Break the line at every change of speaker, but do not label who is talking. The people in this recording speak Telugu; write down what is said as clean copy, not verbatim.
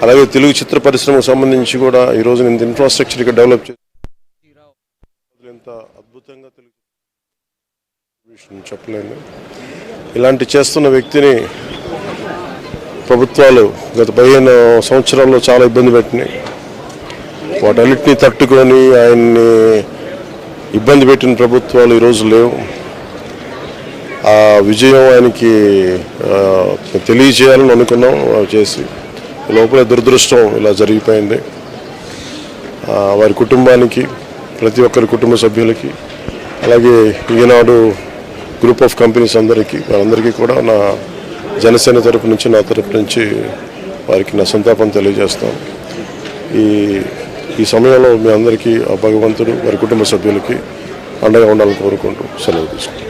అలాగే తెలుగు చిత్ర పరిశ్రమకు సంబంధించి కూడా ఈరోజు ఇంత ఇన్ఫ్రాస్ట్రక్చర్ ఇక్కడ డెవలప్ చేసి ఎంత అద్భుతంగా తెలుగు చెప్పలేను. ఇలాంటి చేస్తున్న వ్యక్తిని ప్రభుత్వాలు గత 15 సంవత్సరాల్లో చాలా ఇబ్బంది పెట్టినాయి. వాటన్నిటినీ తట్టుకొని ఆయన్ని ఇబ్బంది పెట్టిన ప్రభుత్వాలు ఈరోజు లేవు. ఆ విజయం ఆయనకి తెలియజేయాలని అనుకున్నాం, చేసి లోపల దురదృష్టం ఇలా జరిగిపోయింది. వారి కుటుంబానికి, ప్రతి ఒక్కరి కుటుంబ సభ్యులకి, అలాగే ఈనాడు గ్రూప్ ఆఫ్ కంపెనీస్ వారందరికీ కూడా నా జనసేన తరపు నుంచి, నా తరపు నుంచి వారికి నా సంతాపం తెలియజేస్తాం. ఈ సమయంలో మీ అందరికీ ఆ భగవంతుడు వారి కుటుంబ సభ్యులకి అండగా ఉండాలని కోరుకుంటూ సెలవు తీసుకుంటాం.